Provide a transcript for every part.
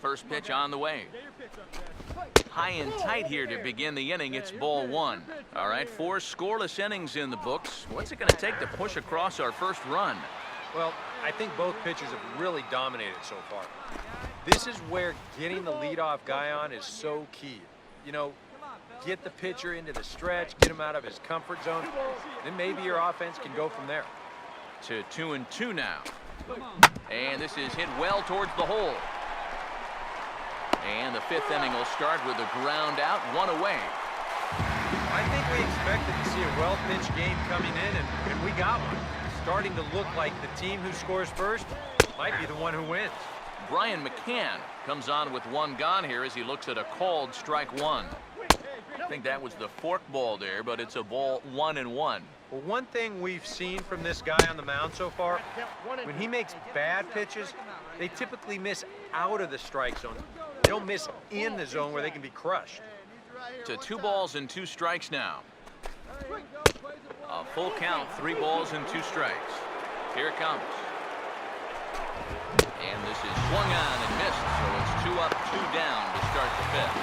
First pitch on the way. High and tight here to begin the inning. It's ball one. All right, 4 scoreless innings in the books. What's it going to take to push across our first run? Well, I think both pitchers have really dominated so far. This is where getting the leadoff guy on is so key. You know, get the pitcher into the stretch, get him out of his comfort zone, then maybe your offense can go from there. To 2-2 now. And this is hit well towards the hole. And the 5th inning will start with a ground out, 1 away. I think we expected to see a well-pitched game coming in, and we got one. Starting to look like the team who scores first might be the one who wins. Brian McCann comes on with 1 gone here as he looks at a called strike 1. I think that was the fork ball there, but it's a ball 1-1. Well, one thing we've seen from this guy on the mound so far, when he makes bad pitches, they typically miss out of the strike zone. They don't miss in the zone where they can be crushed. To 2 balls and 2 strikes now. A full count, 3 balls and 2 strikes. Here it comes. And this is swung on and missed, so it's 2 up, 2 down to start the 5th.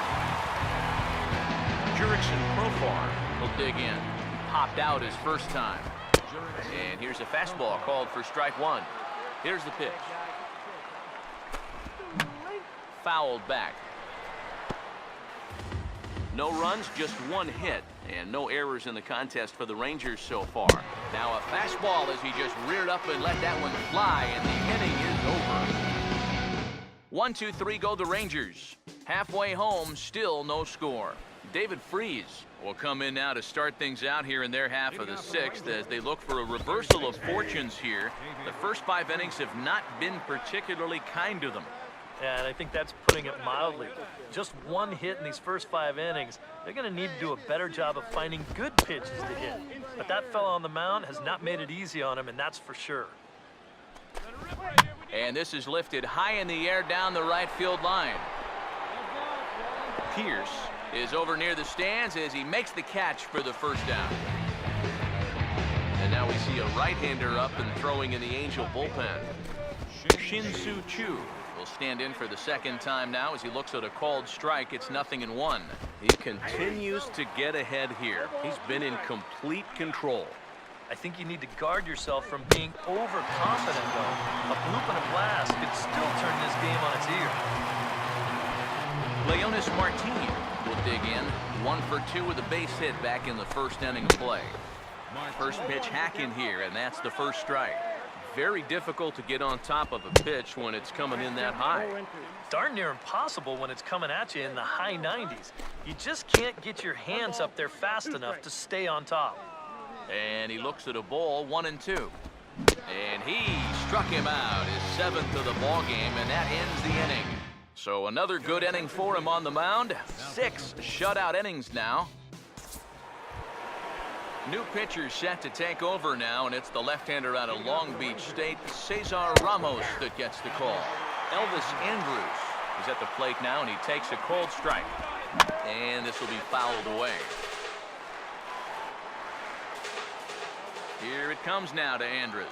Jurickson Profar will dig in. Popped out his first time. And here's a fastball called for strike 1. Here's the pitch. Fouled back. No runs, just 1 hit, and no errors in the contest for the Rangers so far. Now a fastball as he just reared up and let that one fly, and the inning is over. 1, 2, 3 go the Rangers. Halfway home, still no score. David Freese will come in now to start things out here in their half of the 6th as they look for a reversal of fortunes here. The first 5 innings have not been particularly kind to them. And I think that's putting it mildly. Just 1 hit in these first 5 innings. They're going to need to do a better job of finding good pitches to hit. But that fella on the mound has not made it easy on him, and that's for sure. And this is lifted high in the air down the right field line. Pierce is over near the stands as he makes the catch for the first down. And now we see a right-hander up and throwing in the Angel bullpen. Shin-Soo Choo will stand in for the 2nd time now as he looks at a called strike. It's 0-1. He continues to get ahead here. He's been in complete control. I think you need to guard yourself from being overconfident, though. A bloop and a blast could still turn this game on its ear. Leonis Martin will dig in. 1 for 2 with a base hit back in the 1st inning of play. First pitch hack in here, and that's the first strike. Very difficult to get on top of a pitch when it's coming in that high. Darn near impossible when it's coming at you in the high 90s. You just can't get your hands up there fast enough to stay on top. And he looks at a ball, 1-2. And he struck him out, his 7th of the ball game, and that ends the inning. So another good inning for him on the mound. 6 shutout innings now. New pitcher set to take over now, and it's the left-hander out of Long Beach State, Cesar Ramos, that gets the call. Elvis Andrus is at the plate now, and he takes a cold strike. And this will be fouled away. Here it comes now to Andrus.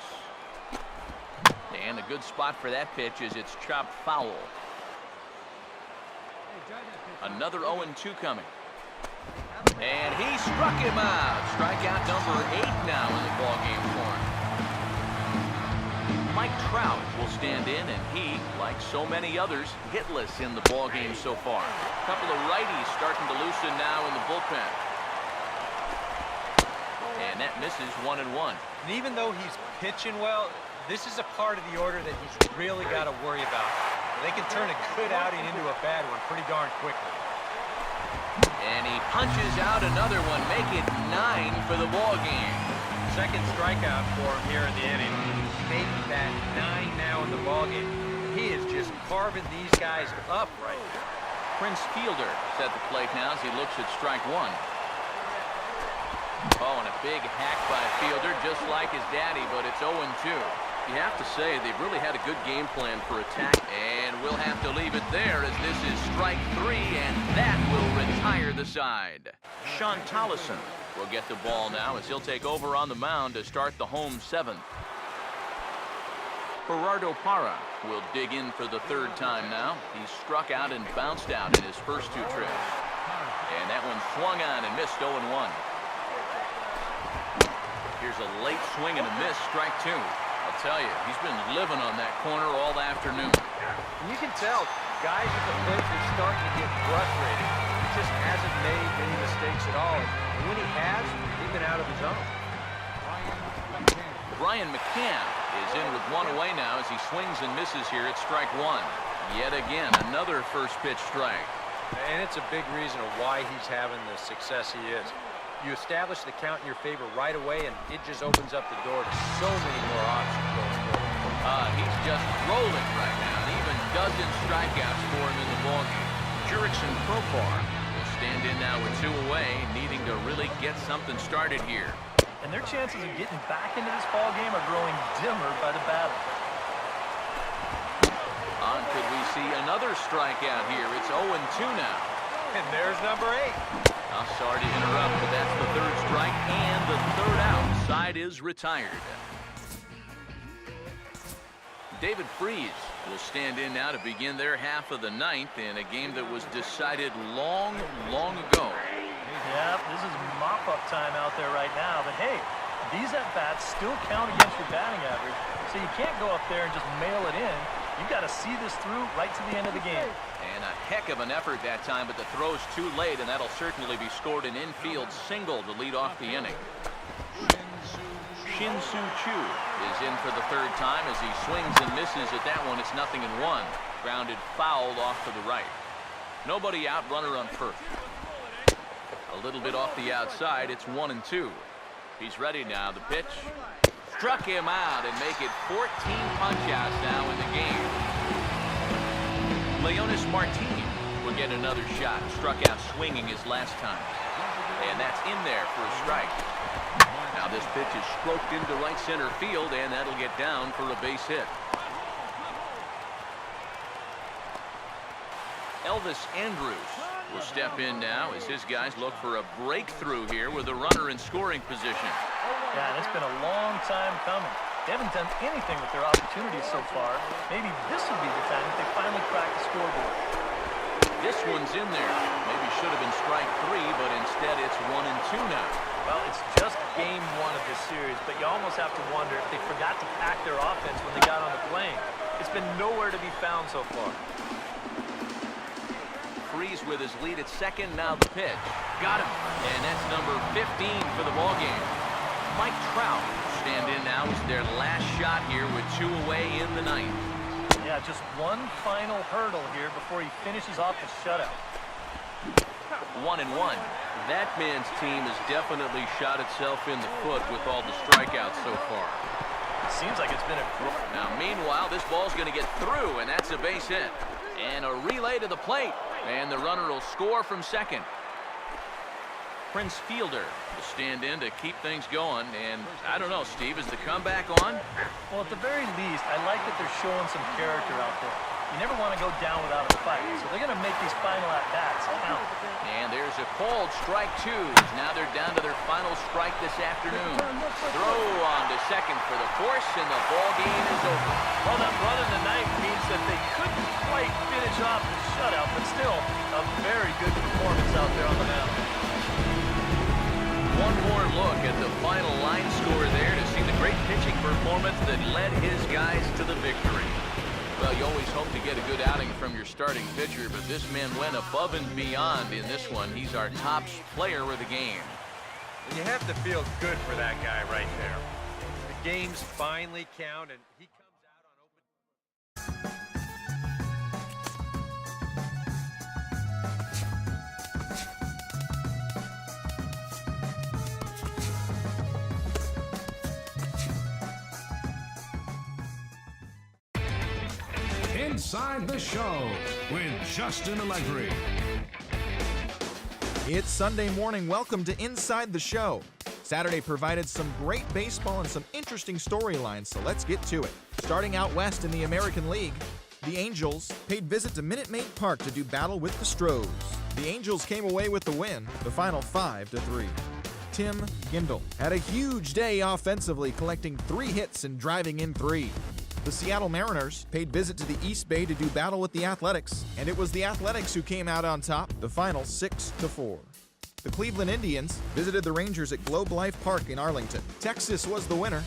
And a good spot for that pitch is it's chopped foul. Another 0-2 coming. And he struck him out. Strikeout number 8 now in the ballgame for him. Mike Trout will stand in, and he, like so many others, hitless in the ballgame so far. A couple of righties starting to loosen now in the bullpen. And that misses 1-1. And even though he's pitching well, this is a part of the order that he's really got to worry about. They can turn a good outing into a bad one pretty darn quickly. And he punches out another one, make it 9 for the ball game. 2nd strikeout for him here in the inning. Making that 9 now in the ball game. He is just carving these guys up right now. Prince Fielder is at the plate now as he looks at strike 1. Oh, and a big hack by Fielder, just like his daddy, but it's 0-2. You have to say they've really had a good game plan for attack, and we'll have to leave it there as this is strike 3, and that will retire the side. Sean Tollison will get the ball now as he'll take over on the mound to start the home 7th. Gerardo Parra will dig in for the third time now. He's struck out and bounced out in his first two trips. And that one swung on and missed 0-1. Here's a late swing and a miss, strike two. I'll tell you, he's been living on that corner all afternoon. And you can tell guys at the plate are starting to get frustrated. He just hasn't made any mistakes at all. And when he has, he's been out of his zone. Brian McCann is in with one away now as he swings and misses here at strike one. Yet again, another first pitch strike. And it's a big reason of why he's having the success he is. You establish the count in your favor right away, and it just opens up the door to so many more options going forward. He's just rolling right now, and even dozen strikeouts for him in the ballgame. Jurickson Profar will stand in now with two away, needing to really get something started here. And their chances of getting back into this ball game are growing dimmer by the batter. Could we see another strikeout here? It's 0-2 now. And there's number 8. I'm sorry to interrupt, but that's the third strike and the third out. Side is retired. David Freese will stand in now to begin their half of the ninth in a game that was decided long ago. Yeah, this is mop-up time out there right now. But hey, these at-bats still count against your batting average, so you can't go up there and just mail it in. You've got to see this through right to the end of the game. And a heck of an effort that time, but the throw's too late, and that'll certainly be scored an infield single to lead off the inning. Shin-Soo Choo is in for the third time as he swings and misses at that one. It's 0-1. Grounded fouled off to the right. Nobody out, runner on first. A little bit off the outside. It's 1-2. He's ready now. The pitch. Struck him out and make it 14 punch-outs now in the game. Leonis Martin will get another shot. Struck out swinging his last time. And that's in there for a strike. Now this pitch is stroked into right center field, and that'll get down for a base hit. Elvis Andrus will step in now as his guys look for a breakthrough here with a runner in scoring position. Yeah, and it's been a long time coming. They haven't done anything with their opportunities so far. Maybe this would be the time that they finally crack the scoreboard. This one's in there. Maybe should have been strike three, but instead it's 1-2 now. Well, it's just game one of this series, but you almost have to wonder if they forgot to pack their offense when they got on the plane. It's been nowhere to be found so far. Freese with his lead at second. Now the pitch. Got him. And that's number 15 for the ballgame. Mike Trout stand in now as their last shot here with two away in the ninth. Yeah, just one final hurdle here before he finishes off the shutout. 1-1. That man's team has definitely shot itself in the foot with all the strikeouts so far. It seems like it's been a... Now, meanwhile, this ball's going to get through, and that's a base hit. And a relay to the plate. And the runner will score from second. Prince Fielder will stand in to keep things going. And I don't know, Steve, is the comeback on? Well, at the very least, I like that they're showing some character out there. You never want to go down without a fight, so they're going to make these final at-bats count. And there's a called strike two. Now they're down to their final strike this afternoon. Throw on to second for the force, and the ball game is over. Well, that run in the ninth means that they couldn't quite finish off the shutout, but still a very good performance out there on the mound. One more look at the final line score there to see the great pitching performance that led his guys to the victory. Well, you always hope to get a good outing from your starting pitcher, but this man went above and beyond in this one. He's our top player of the game. And you have to feel good for that guy right there. The games finally count, and he comes out on open. Inside the Show with Justin Allegri. It's Sunday morning. Welcome to Inside the Show. Saturday provided some great baseball and some interesting storylines, so let's get to it. Starting out west in the American League, the Angels paid visit to Minute Maid Park to do battle with the Stros. The Angels came away with the win, the final 5-3. Tim Gendel had a huge day offensively, collecting 3 hits and driving in 3. The Seattle Mariners paid visit to the East Bay to do battle with the Athletics, and it was the Athletics who came out on top, the final 6-4. The Cleveland Indians visited the Rangers at Globe Life Park in Arlington. Texas was the winner,